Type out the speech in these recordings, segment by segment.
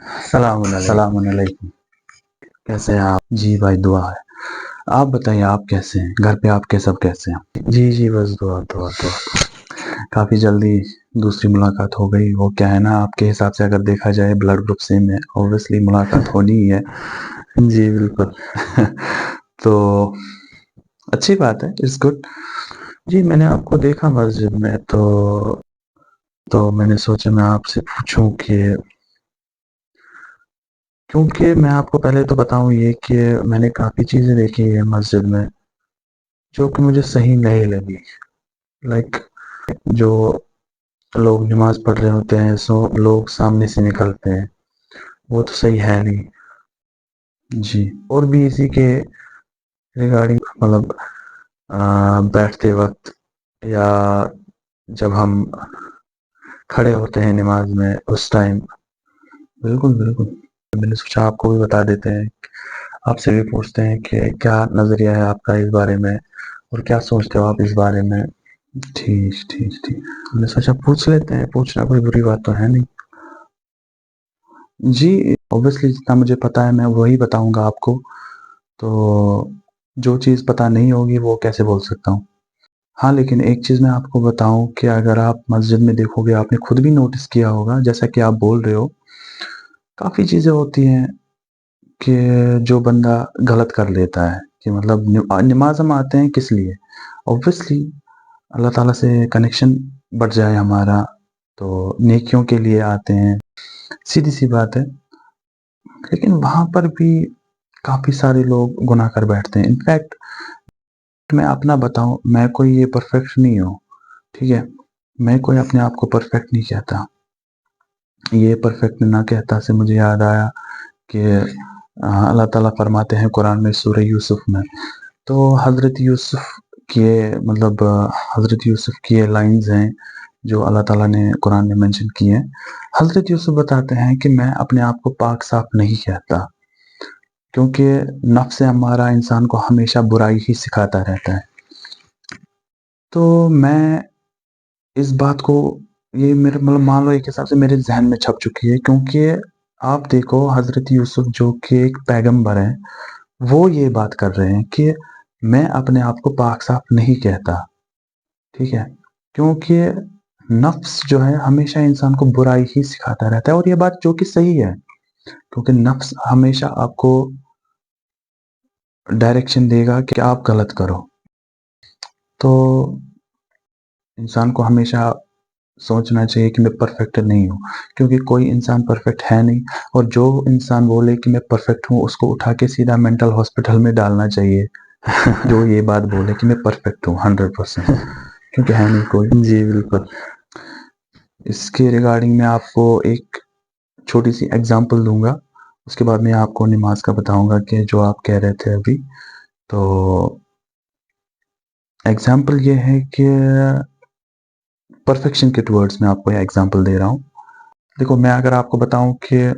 السلام علیکم. کیسے ہیں آپ؟ جی بھائی دعا ہے. آپ بتائیے آپ کیسے ہیں؟ گھر پہ آپ کے سب کیسے ہیں؟ جی بس دعا. کافی جلدی دوسری ملاقات ہو گئی. وہ کیا ہے نا، آپ کے حساب سے اگر دیکھا جائے بلڈ گروپ سیم ہے، اوبویسلی ملاقات ہونی ہی ہے. جی بالکل. تو اچھی بات ہے، اٹس گڈ. جی میں نے آپ کو دیکھا مسجد میں، تو میں نے سوچا میں آپ سے پوچھوں کہ کیونکہ میں آپ کو پہلے تو بتاؤں یہ کہ میں نے کافی چیزیں دیکھی ہیں مسجد میں جو کہ مجھے صحیح نہیں لگی. لائک جو لوگ نماز پڑھ رہے ہوتے ہیں، لوگ سامنے سے نکلتے ہیں، وہ تو صحیح ہے نہیں. جی. اور بھی اسی کے ریگارڈنگ مطلب بیٹھتے وقت یا جب ہم کھڑے ہوتے ہیں نماز میں اس ٹائم. بالکل بالکل. میں نے سوچا آپ کو بھی بتا دیتے ہیں، آپ سے بھی پوچھتے ہیں کہ کیا نظریہ ہے آپ کا اس بارے میں اور کیا سوچتے ہو آپ اس بارے میں. ٹھیک. ہم نے سوچا پوچھ لیتے ہیں، پوچھنا کوئی بری بات تو ہے نہیں. جی اوبویسلی جتنا مجھے پتا ہے میں وہی بتاؤں گا آپ کو. تو جو چیز پتہ نہیں ہوگی وہ کیسے بول سکتا ہوں. ہاں لیکن ایک چیز میں آپ کو بتاؤں کہ اگر آپ مسجد میں دیکھو گے، آپ نے خود بھی نوٹس کیا ہوگا جیسا کہ آپ بول رہے ہو، کافی چیزیں ہوتی ہیں کہ جو بندہ غلط کر لیتا ہے. کہ مطلب نماز ہم آتے ہیں کس لیے؟ اوبویسلی اللہ تعالیٰ سے کنیکشن بڑھ جائے ہمارا، تو نیکیوں کے لیے آتے ہیں، سیدھی سی بات ہے. لیکن وہاں پر بھی کافی سارے لوگ گناہ کر بیٹھتے ہیں. انفیکٹ میں اپنا بتاؤں، میں کوئی یہ پرفیکٹ نہیں ہوں، ٹھیک ہے؟ میں کوئی اپنے آپ کو پرفیکٹ نہیں کہتا. یہ پرفیکٹ نہ کہتا سے مجھے یاد آیا کہ اللہ تعالیٰ فرماتے ہیں قرآن میں سورہ یوسف میں، تو حضرت یوسف کی لائنز ہیں جو اللہ تعالیٰ نے قرآن میں منشن کی ہیں. حضرت یوسف بتاتے ہیں کہ میں اپنے آپ کو پاک صاف نہیں کہتا، کیونکہ نفس ہمارا انسان کو ہمیشہ برائی ہی سکھاتا رہتا ہے. تو میں اس بات کو، یہ میرے مطلب مان لو ایک حساب سے میرے ذہن میں چھپ چکی ہے، کیونکہ آپ دیکھو حضرت یوسف جو کہ ایک پیغمبر ہیں، وہ یہ بات کر رہے ہیں کہ میں اپنے آپ کو پاک صاف نہیں کہتا. ٹھیک ہے؟ کیونکہ نفس جو ہے ہمیشہ انسان کو برائی ہی سکھاتا رہتا ہے، اور یہ بات جو کہ صحیح ہے، کیونکہ نفس ہمیشہ آپ کو ڈائریکشن دے گا کہ آپ غلط کرو. تو انسان کو ہمیشہ سوچنا چاہیے کہ میں پرفیکٹ نہیں ہوں، کیونکہ کوئی انسان پرفیکٹ ہے نہیں. اور جو انسان بولے کہ میں پرفیکٹ ہوں، اس کو اٹھا کے سیدھا مینٹل ہاسپٹل میں ڈالنا چاہیے. جو یہ بات بولے کہ میں پرفیکٹ ہوں 100%، کیونکہ ہے نہیں کوئی. جی بالکل. اس کے ریگارڈنگ میں آپ کو ایک چھوٹی سی ایگزامپل دوں گا، اس کے بعد میں آپ کو نماز کا بتاؤں گا کہ جو آپ کہہ رہے تھے ابھی. تو ایگزامپل یہ ہے کہ پرفیکشن کے ٹورڈز میں آپ کو یہ ایگزامپل دے رہا ہوں. دیکھو میں اگر آپ کو بتاؤں کہ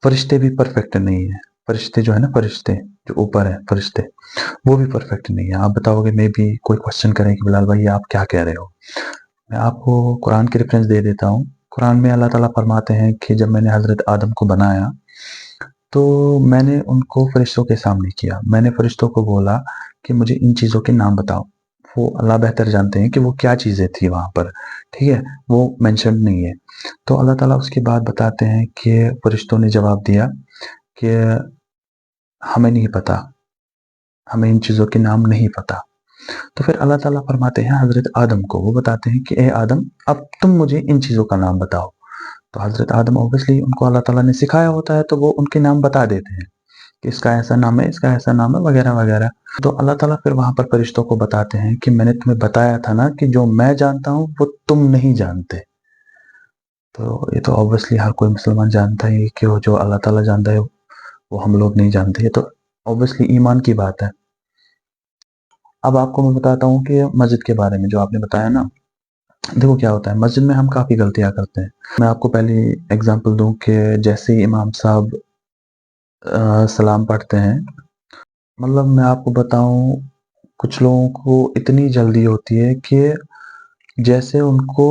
فرشتے بھی پرفیکٹ نہیں ہیں. فرشتے جو ہے نا، فرشتے جو اوپر ہیں فرشتے، وہ بھی پرفیکٹ نہیں ہیں. آپ بتاؤ گے، میں بھی کوئی کوشچن کریں کہ بلال بھائی آپ کیا کہہ رہے ہو. میں آپ کو قرآن کی ریفرنس دے دیتا ہوں. قرآن میں اللہ تعالیٰ فرماتے ہیں کہ جب میں نے حضرت آدم کو بنایا تو میں نے ان کو فرشتوں کے سامنے کیا. میں نے فرشتوں کو بولا کہ مجھے ان چیزوں کے نام بتاؤ. وہ اللہ بہتر جانتے ہیں کہ وہ کیا چیزیں تھی وہاں پر، ٹھیک ہے؟ وہ مینشن نہیں ہے. تو اللہ تعالیٰ اس کے بعد بتاتے ہیں کہ فرشتوں نے جواب دیا کہ ہمیں نہیں پتا، ہمیں ان چیزوں کے نام نہیں پتا. تو پھر اللہ تعالیٰ فرماتے ہیں حضرت آدم کو، وہ بتاتے ہیں کہ اے آدم، اب تم مجھے ان چیزوں کا نام بتاؤ. تو حضرت آدم اوبیسلی ان کو اللہ تعالیٰ نے سکھایا ہوتا ہے، تو وہ ان کے نام بتا دیتے ہیں کہ اس کا ایسا نام ہے، اس کا ایسا نام ہے، وغیرہ وغیرہ. تو اللہ تعالیٰ پھر وہاں پر فرشتوں کو بتاتے ہیں کہ میں نے تمہیں بتایا تھا نا کہ جو میں جانتا ہوں وہ تم نہیں جانتے. تو یہ تو اوبیسلی ہر کوئی مسلمان جانتا ہے کہ وہ جو اللہ تعالیٰ جانتا ہے وہ ہم لوگ نہیں جانتے. یہ تو اوبیسلی ایمان کی بات ہے. اب آپ کو میں بتاتا ہوں کہ مسجد کے بارے میں جو آپ نے بتایا نا، دیکھو کیا ہوتا ہے مسجد میں ہم کافی غلطیاں کرتے ہیں. میں آپ کو پہلی ایگزامپل دوں کہ جیسے ہی امام صاحب سلام پڑھتے ہیں، مطلب میں آپ کو بتاؤں کچھ لوگوں کو اتنی جلدی ہوتی ہے کہ جیسے ان کو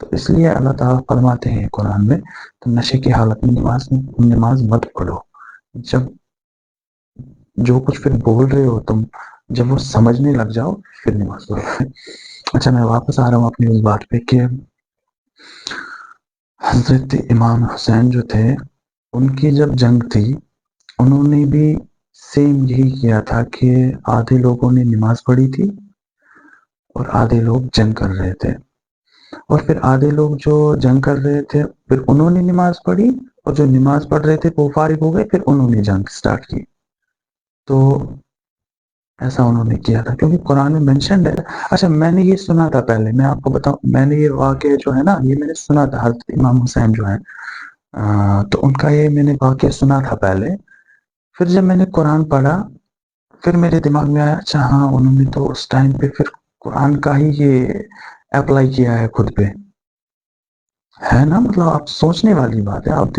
تو اس لیے اللہ تعالیٰ فرماتے ہیں قرآن میں تو نشے کی حالت میں نماز مت پڑھو. جب جو کچھ پھر بول رہے ہو تم جب وہ سمجھنے لگ جاؤ پھر نماز پڑھو. اچھا میں واپس آ رہا ہوں اپنی اس بات پہ کہ حضرت امام حسین جو تھے ان کی جب جنگ تھی انہوں نے بھی سیم یہی کیا تھا کہ آدھے لوگوں نے نماز پڑھی تھی اور آدھے لوگ جنگ کر رہے تھے, اور پھر آدھے لوگ جو جنگ کر رہے تھے پھر انہوں نے نماز پڑھی, اور جو نماز پڑھ رہے تھے وہ فارغ ہو گئے پھر انہوں نے جنگ سٹارٹ کی. تو ایسا انہوں نے کیا تھا کیونکہ قرآن میں مینشنڈ ہے. اچھا میں نے یہ سنا تھا پہلے, میں آپ کو بتاؤں, میں نے یہ واقعہ جو ہے نا یہ میں نے سنا تھا حضرت امام حسین جو ہے تو ان کا یہ میں نے واقعہ سنا تھا پہلے. پھر جب میں نے قرآن پڑھا پھر میرے دماغ میں آیا اچھا ہاں انہوں نے تو اس ٹائم پہ پھر قرآن کا ہی یہ اپلائی کیا ہے خود پہ, ہے نا. مطلب آپ سوچنے والی بات ہے. آپ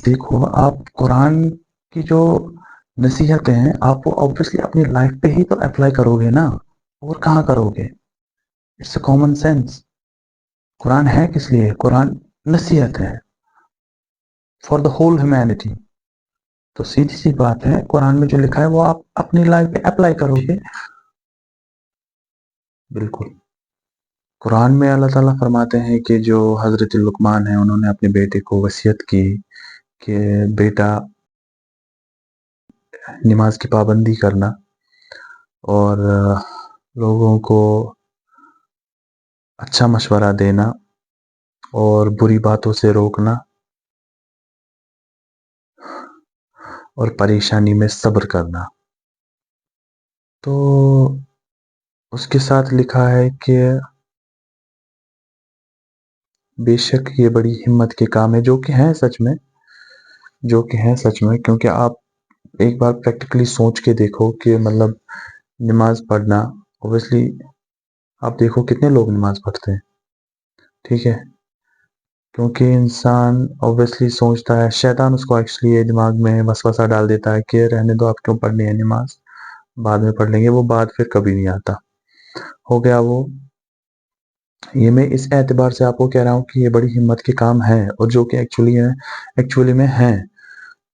دیکھو آپ قرآن کی جو نصیحتیں ہیں آپ وہ obviously اپنی لائف پہ ہی تو اپلائی کرو گے نا, اور کہاں کرو گے. It's a common sense. قرآن ہے کس لیے؟ قرآن نصیحت ہے فار دا ہول ہیومینٹی. تو سیدھی سی بات ہے قرآن میں جو لکھا ہے وہ آپ اپنی لائف پہ اپلائی کرو گے. بالکل. قرآن میں اللہ تعالیٰ فرماتے ہیں کہ جو حضرت لقمان ہیں انہوں نے اپنے بیٹے کو وصیت کی کہ بیٹا نماز کی پابندی کرنا اور لوگوں کو اچھا مشورہ دینا اور بری باتوں سے روکنا اور پریشانی میں صبر کرنا. تو اس کے ساتھ لکھا ہے کہ بے شک یہ بڑی ہمت کے کام ہے, جو کہ ہیں سچ میں کیونکہ آپ ایک بار پریکٹیکلی سوچ کے دیکھو کہ مطلب نماز پڑھنا اوبویسلی آپ دیکھو کتنے لوگ نماز پڑھتے ہیں, ٹھیک ہے, کیونکہ انسان اوبویسلی سوچتا ہے, شیطان اس کو ایکچولی یہ دماغ میں وسوسہ ڈال دیتا ہے کہ رہنے دو آپ کیوں پڑھنی ہے نماز, بعد میں پڑھ لیں گے. وہ بعد پھر کبھی نہیں آتا. ہو گیا وہ. یہ میں اس اعتبار سے آپ کو کہہ رہا ہوں کہ یہ بڑی ہمت کے کام ہیں اور جو کہ ایکچولی میں ہیں.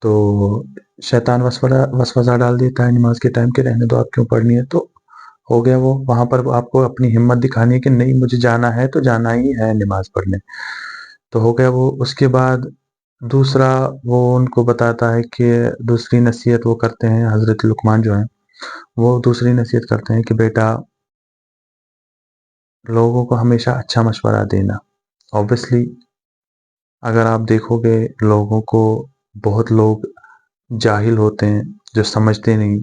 تو شیطان وسوسہ ڈال دیتا ہے نماز کے ٹائم کے رہنے دو آپ کیوں پڑھنی ہے, تو ہو گیا وہ وہاں پر آپ کو اپنی ہمت دکھانی ہے کہ نہیں مجھے جانا ہے تو جانا ہی ہے نماز پڑھنے. تو ہو گیا وہ. اس کے بعد دوسرا وہ ان کو بتاتا ہے کہ دوسری نصیحت وہ کرتے ہیں حضرت لقمان جو ہیں وہ دوسری نصیحت کرتے ہیں کہ بیٹا لوگوں کو ہمیشہ اچھا مشورہ دینا. اوبویسلی اگر آپ دیکھو گے لوگوں کو بہت لوگ جاہل ہوتے ہیں جو سمجھتے نہیں.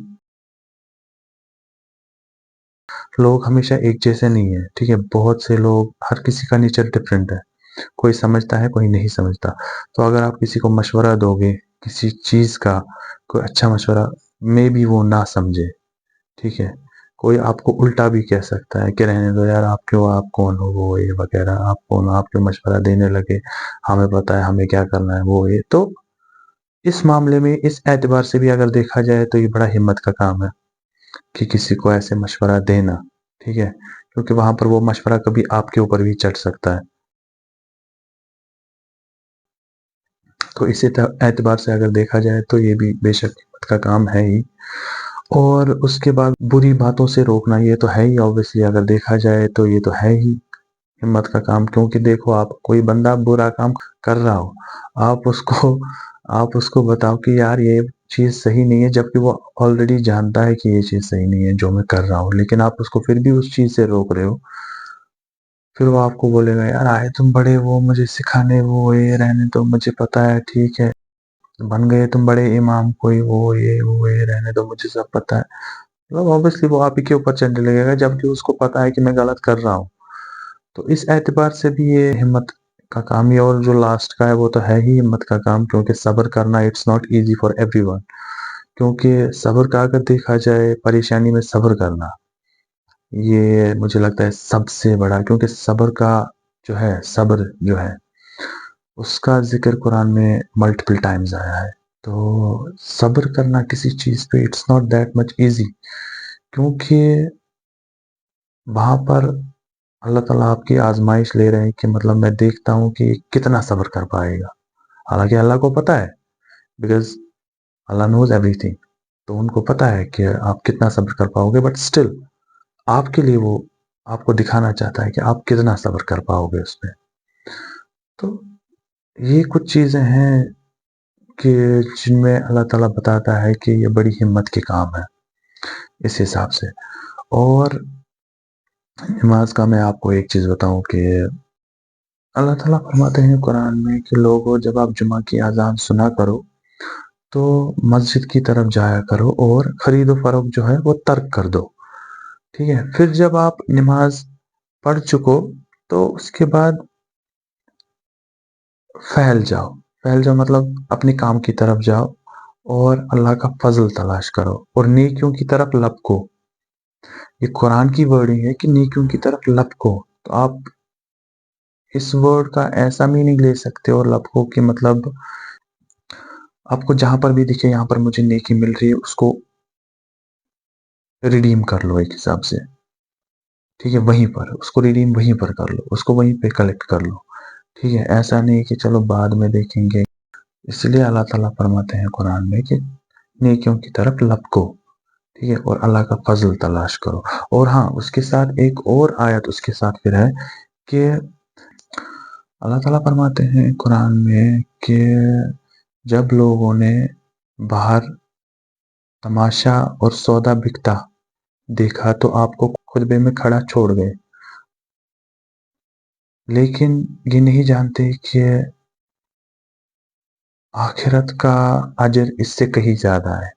لوگ ہمیشہ ایک جیسے نہیں ہیں, ٹھیک ہے, بہت سے لوگ, ہر کسی کا نیچر ڈفرینٹ ہے, کوئی سمجھتا ہے کوئی نہیں سمجھتا. تو اگر آپ کسی کو مشورہ دو گے کسی چیز کا, کوئی اچھا مشورہ, میں بھی وہ نہ سمجھے, ٹھیک ہے, کوئی آپ کو الٹا بھی کہہ سکتا ہے کہ رہنے دو یار آپ کون ہو, وہ یہ وغیرہ, آپ کون ہو, آپ کیوں مشورہ دینے لگے, ہمیں پتہ ہے ہمیں کیا کرنا ہے, وہ یہ. تو اس معاملے میں اس اعتبار سے بھی اگر دیکھا جائے تو یہ بڑا ہمت کا کام ہے کہ کسی کو ایسے مشورہ دینا, ٹھیک ہے, کیونکہ وہاں پر وہ مشورہ کبھی آپ کے اوپر بھی چڑھ سکتا ہے. تو اسی اعتبار سے اگر دیکھا جائے تو یہ بھی بے شک ہمت کا کام ہے ہی. اور اس کے بعد بری باتوں سے روکنا یہ تو ہے ہی, اوبویسلی اگر دیکھا جائے تو یہ تو ہے ہی ہمت کا کام. کیونکہ دیکھو آپ کوئی بندہ برا کام کر رہا ہو, آپ اس کو بتاؤ کہ یار یہ چیز صحیح نہیں ہے, جبکہ وہ آلریڈی جانتا ہے کہ یہ چیز صحیح نہیں ہے جو میں کر رہا ہوں, لیکن آپ اس کو پھر بھی اس چیز سے روک رہے ہو. پھر وہ آپ کو بولے گا یار آئے تم بڑے وہ مجھے سکھانے, وہ یہ رہنے تو مجھے پتا ہے, ٹھیک ہے, بن گئے تم بڑے امام, کوئی وہ یہ رہنے دو مجھے سب پتا ہے. مطلب اوبویسلی وہ آپ ہی کے اوپر چڑھنے لگے گا جبکہ اس کو پتا ہے کہ میں غلط کر رہا ہوں. تو اس اعتبار سے بھی یہ ہمت کا کام ہی. اور جو لاسٹ کا ہے وہ تو ہے ہی ہمت کا کام, کیونکہ صبر کرنا it's not easy for everyone. کیونکہ صبر کا اگر دیکھا جائے, پریشانی میں صبر کرنا یہ مجھے لگتا ہے سب سے بڑا, کیونکہ صبر جو ہے اس کا ذکر قرآن میں ملٹیپل ٹائمز آیا ہے. تو صبر کرنا کسی چیز پہ it's not that much easy, کیونکہ وہاں پر اللہ تعالیٰ آپ کی آزمائش لے رہے ہیں کہ مطلب میں دیکھتا ہوں کہ کتنا صبر کر پائے گا. حالانکہ اللہ کو پتا ہے، because Allah knows everything. تو ان کو پتا ہے کہ آپ کتنا صبر کر پاؤ گے، بٹ اسٹل آپ کے لیے وہ آپ کو دکھانا چاہتا ہے کہ آپ کتنا صبر کر پاؤ گے اس پہ. تو یہ کچھ چیزیں ہیں کہ جن میں اللہ تعالیٰ بتاتا ہے کہ یہ بڑی ہمت کے کام ہے اس حساب سے. اور نماز کا میں آپ کو ایک چیز بتاؤں کہ اللہ تعالیٰ فرماتے ہیں قرآن میں کہ لوگوں جب آپ جمعہ کی اذان سنا کرو تو مسجد کی طرف جایا کرو اور خرید و فروخت جو ہے وہ ترک کر دو. ٹھیک ہے، پھر جب آپ نماز پڑھ چکو تو اس کے بعد پھیل جاؤ مطلب اپنے کام کی طرف جاؤ اور اللہ کا فضل تلاش کرو اور نیکیوں کی طرف لپکو. یہ قرآن کی ورڈنگ ہے کہ نیکیوں کی طرف لپکو. تو آپ اس ورڈ کا ایسا میننگ لے سکتے ہو لپکو کہ مطلب آپ کو جہاں پر بھی دکھے یہاں پر مجھے نیکی مل رہی ہے اس کو ریڈیم کر لو ایک حساب سے. ٹھیک ہے، وہیں پر اس کو ریڈیم وہیں پر کر لو، اس کو وہیں پہ کلیکٹ کر لو. ٹھیک ہے، ایسا نہیں کہ چلو بعد میں دیکھیں گے. اس لیے اللہ تعالیٰ فرماتے ہیں قرآن میں کہ نیکیوں کی طرف لپکو. ٹھیک ہے، اور اللہ کا فضل تلاش کرو. اور ہاں، اس کے ساتھ ایک اور آیت اس کے ساتھ پھر ہے کہ اللہ تعالیٰ فرماتے ہیں قرآن میں کہ جب لوگوں نے باہر تماشا اور سودا بکتا دیکھا تو آپ کو خطبے میں کھڑا چھوڑ گئے، لیکن یہ نہیں جانتے کہ آخرت کا اجر اس سے کہیں زیادہ ہے.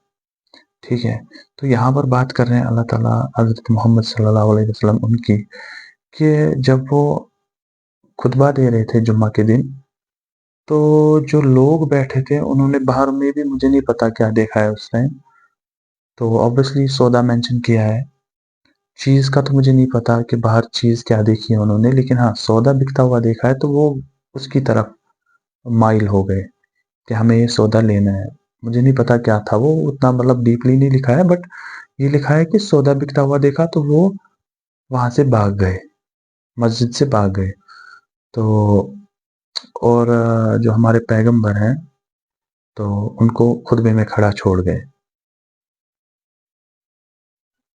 ٹھیک ہے، تو یہاں پر بات کر رہے ہیں اللہ تعالیٰ حضرت محمد صلی اللہ علیہ وسلم ان کی کہ جب وہ خطبہ دے رہے تھے جمعہ کے دن تو جو لوگ بیٹھے تھے انہوں نے باہر میں بھی مجھے نہیں پتا کیا دیکھا ہے اس ٹائم. تو آبویسلی سودا مینشن کیا ہے، چیز کا تو مجھے نہیں پتا کہ باہر چیز کیا دیکھی ہے انہوں نے، لیکن ہاں سودا بکتا ہوا دیکھا ہے تو وہ اس کی طرف مائل ہو گئے کہ ہمیں یہ سودا لینا ہے. مجھے نہیں پتا کیا تھا وہ، اتنا مطلب ڈیپلی نہیں لکھا ہے، بٹ یہ لکھا ہے کہ سودا بکتا ہوا دیکھا تو وہ وہاں سے بھاگ گئے، مسجد سے بھاگ گئے. تو اور جو ہمارے پیغمبر ہیں تو ان کو خطبے میں کھڑا چھوڑ گئے.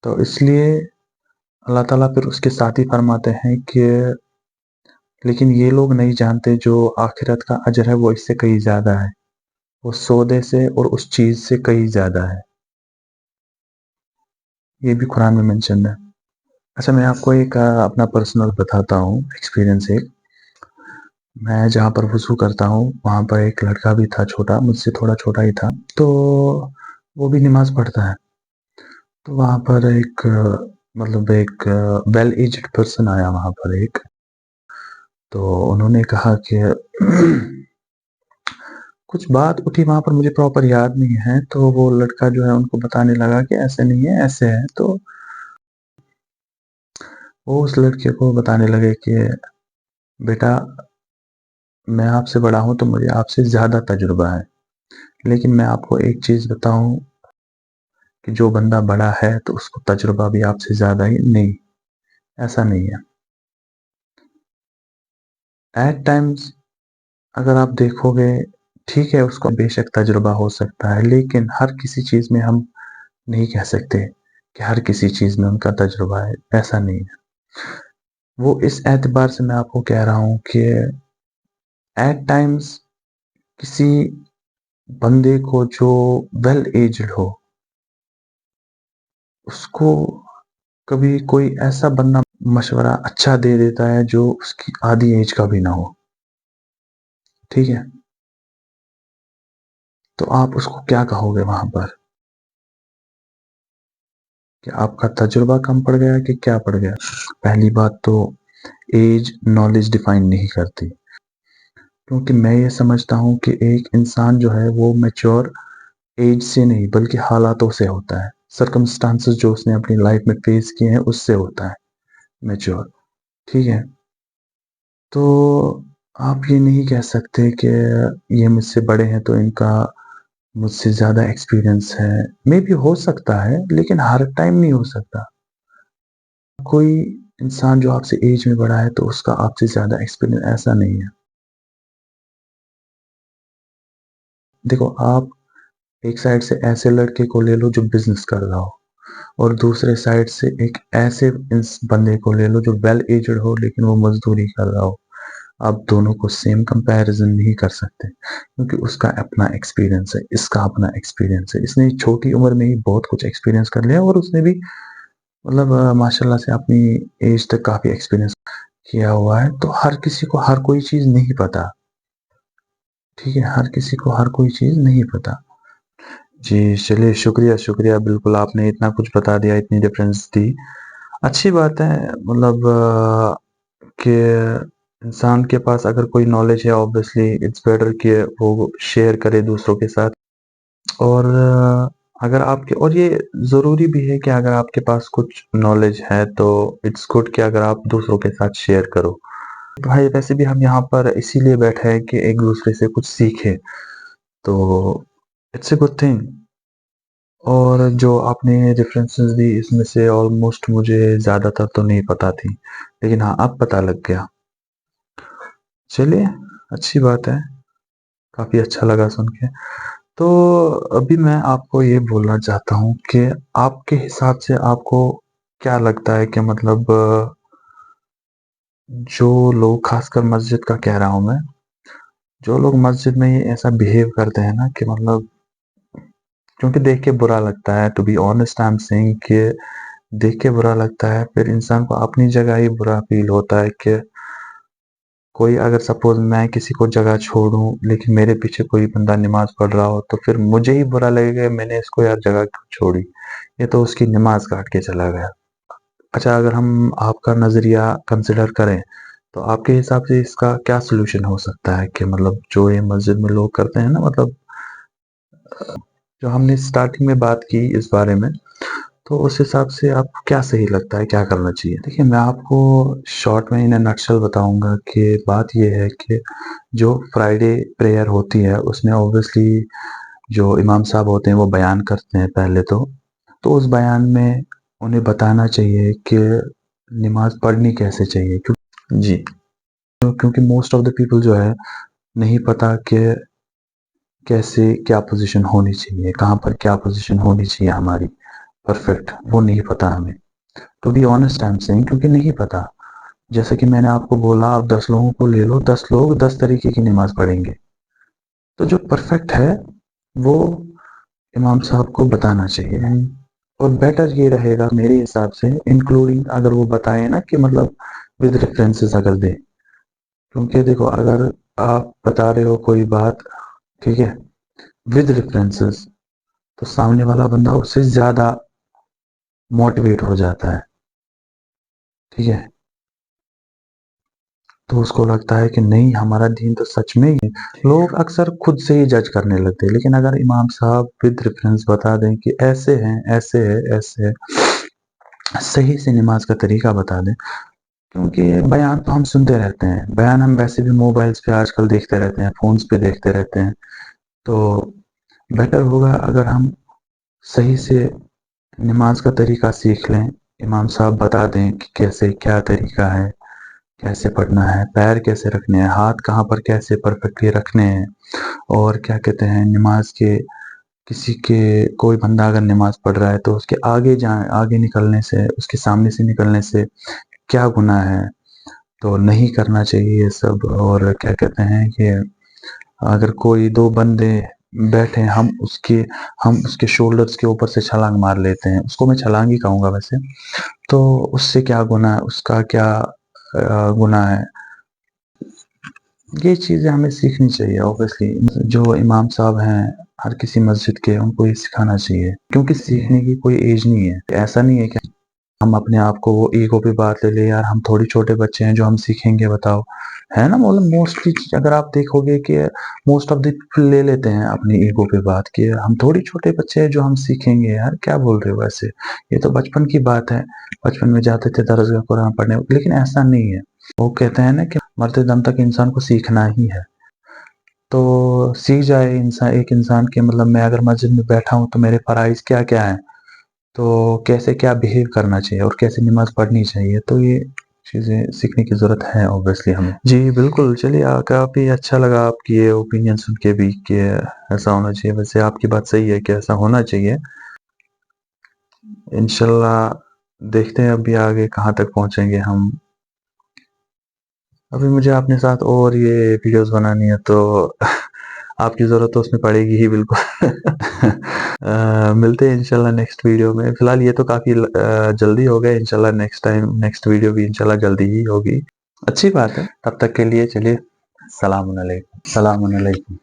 تو اس لیے اللہ تعالیٰ پھر اس کے ساتھ ہی فرماتے ہیں کہ لیکن یہ لوگ نہیں جانتے جو آخرت کا اجر ہے وہ اس سے کہیں زیادہ ہے، وہ سودے سے اور اس چیز سے کہیں زیادہ ہے. یہ بھی قرآن میں مینشن ہے. اچھا، میں آپ کو ایک اپنا پرسنل بتاتا ہوں ایکسپیرینس. ایک میں جہاں پر وضو کرتا ہوں وہاں پر ایک لڑکا بھی تھا چھوٹا، مجھ سے تھوڑا چھوٹا ہی تھا، تو وہ بھی نماز پڑھتا ہے. تو وہاں پر ایک ویل ایجڈ پرسن آیا وہاں پر ایک، تو انہوں نے کہا کہ کچھ بات اٹھی وہاں پر، مجھے پراپر یاد نہیں ہے. تو وہ لڑکا جو ہے ان کو بتانے لگا کہ ایسے نہیں ہے ایسے ہے. تو وہ اس لڑکے کو بتانے لگے کہ بیٹا میں آپ سے بڑا ہوں تو مجھے آپ سے زیادہ تجربہ ہے، لیکن میں آپ کو ایک چیز بتاؤں کہ جو بندہ بڑا ہے تو اس کو تجربہ بھی آپ سے زیادہ ہی نہیں، ایسا نہیں ہے. ایٹ ٹائمز اگر آپ دیکھو گے ٹھیک ہے اس کو بے شک تجربہ ہو سکتا ہے، لیکن ہر کسی چیز میں ہم نہیں کہہ سکتے کہ ہر کسی چیز میں ان کا تجربہ ہے، ایسا نہیں ہے. وہ اس اعتبار سے میں آپ کو کہہ رہا ہوں کہ ایٹ ٹائمز کسی بندے کو جو ویل ایجڈ ہو اس کو کبھی کوئی ایسا بندہ مشورہ اچھا دے دیتا ہے جو اس کی آدھی ایج کا بھی نہ ہو. ٹھیک ہے، تو آپ اس کو کیا کہو گے وہاں پر کہ آپ کا تجربہ کم پڑ گیا کہ کیا پڑ گیا؟ پہلی بات تو ایج نالج ڈیفائن نہیں کرتی، کیونکہ میں یہ سمجھتا ہوں کہ ایک انسان جو ہے وہ میچور ایج سے نہیں بلکہ حالاتوں سے ہوتا ہے، سرکمسٹانسز جو اس نے اپنی لائف میں فیس کیے ہیں اس سے ہوتا ہے میچور. ٹھیک ہے، تو آپ یہ نہیں کہہ سکتے کہ یہ مجھ سے بڑے ہیں تو ان کا مجھ سے زیادہ ایکسپیرینس ہے. میں بھی ہو سکتا ہے لیکن ہر ٹائم نہیں ہو سکتا. کوئی انسان جو آپ سے ایج میں بڑا ہے تو اس کا آپ سے زیادہ ایکسپیرینس ایسا نہیں ہے. دیکھو آپ ایک سائڈ سے ایسے لڑکے کو لے لو جو بزنس کر رہا ہو، اور دوسرے سائڈ سے ایک ایسے بندے کو لے لو جو ویل ایجڈ ہو لیکن وہ مزدوری کر رہا ہو. آپ دونوں کو سیم کمپیریزن نہیں کر سکتے، کیونکہ اس کا اپنا ایکسپیرینس ہے، اس کا اپنا ایکسپیرینس ہے. اس نے چھوٹی عمر میں ہی بہت کچھ ایکسپیرینس کر لیا، اور اس نے بھی مطلب ماشاء اللہ سے اپنی ایج تک کافی ایکسپیرینس کیا ہوا ہے. تو ہر کسی کو ہر کوئی چیز نہیں پتا، ٹھیک ہے، ہر کسی کو ہر کوئی چیز نہیں پتا. جی چلیے، شکریہ شکریہ، بالکل آپ نے اتنا کچھ بتا دیا، اتنی ریفرنس دی. اچھی بات ہے، مطلب کہ انسان کے پاس اگر کوئی نالج ہے اوبویسلی اٹس بیٹر کہ وہ شیئر کرے دوسروں کے ساتھ. اور اگر آپ کے، اور یہ ضروری بھی ہے کہ اگر آپ کے پاس کچھ نالج ہے تو اٹس گڈ کہ اگر آپ دوسروں کے ساتھ شیئر کرو. بھائی ویسے بھی ہم یہاں پر اسی لیے بیٹھے ہیں کہ ایک دوسرے سے کچھ سیکھے، تو اٹس اے گڈ تھنگ. اور جو آپ نے ریفرنسز دی اس میں سے آلموسٹ مجھے زیادہ تر تو نہیں پتا تھی، لیکن ہاں اب پتا لگ گیا. چلیے اچھی بات ہے، کافی اچھا لگا سن کے. تو ابھی میں آپ کو یہ بولنا چاہتا ہوں کہ آپ کے حساب سے آپ کو کیا لگتا ہے کہ مطلب جو لوگ، خاص کر مسجد کا کہہ رہا ہوں میں، جو لوگ مسجد میں یہ ایسا بہیو کرتے ہیں نا کہ مطلب، کیونکہ دیکھ کے برا لگتا ہے، to be honest I am saying کہ دیکھ کے برا لگتا ہے. پھر انسان کو اپنی جگہ ہی برا فیل ہوتا ہے کہ کوئی اگر سپوز میں کسی کو جگہ چھوڑوں لیکن میرے پیچھے کوئی بندہ نماز پڑھ رہا ہو تو پھر مجھے ہی برا لگے گا میں نے اس کو یار جگہ کیوں چھوڑی، یہ تو اس کی نماز کاٹ کے چلا گیا. اچھا اگر ہم آپ کا نظریہ کنسیڈر کریں تو آپ کے حساب سے اس کا کیا سلوشن ہو سکتا ہے کہ مطلب جو یہ مسجد میں لوگ کرتے ہیں نا، مطلب جو ہم نے سٹارٹنگ میں بات کی اس بارے میں، تو اس حساب سے آپ کو کیا صحیح لگتا ہے، کیا کرنا چاہیے؟ دیکھیے میں آپ کو شارٹ میں ان نٹشل بتاؤں گا کہ بات یہ ہے کہ جو فرائیڈے پریئر ہوتی ہے اس میں اوبویسلی جو امام صاحب ہوتے ہیں وہ بیان کرتے ہیں پہلے تو اس بیان میں انہیں بتانا چاہیے کہ نماز پڑھنی کیسے چاہیے. جی کیونکہ موسٹ آف دا پیپل جو ہے نہیں پتا کہ کیسے کیا پوزیشن ہونی چاہیے، کہاں پر کیا پوزیشن ہونی چاہیے ہماری پرفیکٹ، وہ نہیں پتا ہمیں. To be honest I am saying کیونکہ نہیں پتا. جیسے کہ میں نے آپ کو بولا، آپ 10 لوگوں کو لے لو، 10 لوگ 10 طریقے کی نماز پڑھیں گے، تو جو پرفیکٹ ہے وہ امام صاحب کو بتانا چاہیے. اور بیٹر یہ رہے گا میرے حساب سے، انکلوڈنگ اگر وہ بتائے نا کہ مطلب ود ریفرنسز اگر دے. کیونکہ دیکھو اگر آپ بتا رہے ہو کوئی بات، ٹھیک ہے، ود ریفرنسز، تو سامنے والا بندہ اس سے زیادہ موٹیویٹ ہو جاتا ہے، ٹھیک ہے. تو اس کو لگتا ہے کہ نہیں ہمارا دین تو سچ میں ہی. لوگ اکثر خود سے ہی جج کرنے لگتے ہیں، لیکن اگر امام صاحب ود ریفرنس بتا دیں کہ ایسے ہیں، ایسے ہے، ایسے ہے، صحیح سے نماز کا طریقہ بتا دیں. کیونکہ بیان تو ہم سنتے رہتے ہیں، بیان ہم ویسے بھی موبائلز پہ آج کل دیکھتے رہتے ہیں، فونز پہ دیکھتے رہتے ہیں. تو بیٹر ہوگا اگر ہم صحیح سے نماز کا طریقہ سیکھ لیں، امام صاحب بتا دیں کہ کیسے کیا طریقہ ہے، کیسے پڑھنا ہے، پیر کیسے رکھنے ہیں، ہاتھ کہاں پر کیسے پرفیکٹلی رکھنے ہیں، اور کیا کہتے ہیں نماز کے کسی کے کوئی بندہ اگر نماز پڑھ رہا ہے تو اس کے آگے نکلنے سے، اس کے سامنے سے نکلنے سے کیا گناہ ہے، تو نہیں کرنا چاہیے یہ سب. اور کیا کہتے ہیں کہ اگر کوئی 2 بندے بیٹھے، ہم اس کے شولڈرز کے اوپر سے چھلانگ مار لیتے ہیں، اس کو میں چھلانگ ہی کہوں گا ویسے، تو اس سے کیا گناہ ہے، اس کا کیا گناہ ہے. یہ چیزیں ہمیں سیکھنی چاہیے. اوبویسلی جو امام صاحب ہیں ہر کسی مسجد کے، ان کو یہ سکھانا چاہیے، کیونکہ سیکھنے کی کوئی ایج نہیں ہے. ایسا نہیں ہے کہ ہم اپنے آپ کو وہ ایگو پہ بات لے لیں، یار ہم تھوڑی چھوٹے بچے ہیں جو ہم سیکھیں گے، بتاؤ، ہے نا. مطلب موسٹلی اگر آپ دیکھو گے کہ موسٹ آف دی پیپل لے لیتے ہیں اپنی ایگو پہ بات کہ ہم تھوڑی چھوٹے بچے ہیں جو ہم سیکھیں گے. یار کیا بول رہے ہو ایسے، یہ تو بچپن کی بات ہے، بچپن میں جاتے تھے درسگاہ قرآن پڑھنے. لیکن ایسا نہیں ہے، وہ کہتے ہیں نا کہ مرتے دم تک انسان کو سیکھنا ہی ہے. تو سیکھ جائے انسان، ایک انسان کے، مطلب میں اگر مسجد میں بیٹھا ہوں تو میرے فرائض کیا کیا ہیں، تو کیسے کیا بیہیو کرنا چاہیے اور کیسے نماز پڑھنی چاہیے، تو یہ چیزیں سیکھنے کی ضرورت ہے اوبویسلی ہمیں. جی بالکل. چلیے کافی اچھا لگا آپ کی یہ اوپینین سن کے بھی کہ ایسا ہونا چاہیے. ویسے آپ کی بات صحیح ہے کہ ایسا ہونا چاہیے. انشاءاللہ دیکھتے ہیں ابھی آگے کہاں تک پہنچیں گے ہم. ابھی مجھے اپنے ساتھ اور یہ ویڈیوز بنانی ہے تو آپ کی ضرورت تو اس میں پڑے گی ہی بالکل. ملتے ہیں انشاءاللہ نیکسٹ ویڈیو میں. فی الحال یہ تو کافی جلدی ہو گیا. انشاءاللہ نیکسٹ ویڈیو بھی انشاءاللہ جلدی ہی ہوگی. اچھی بات ہے. تب تک کے لیے چلیے السلام علیکم.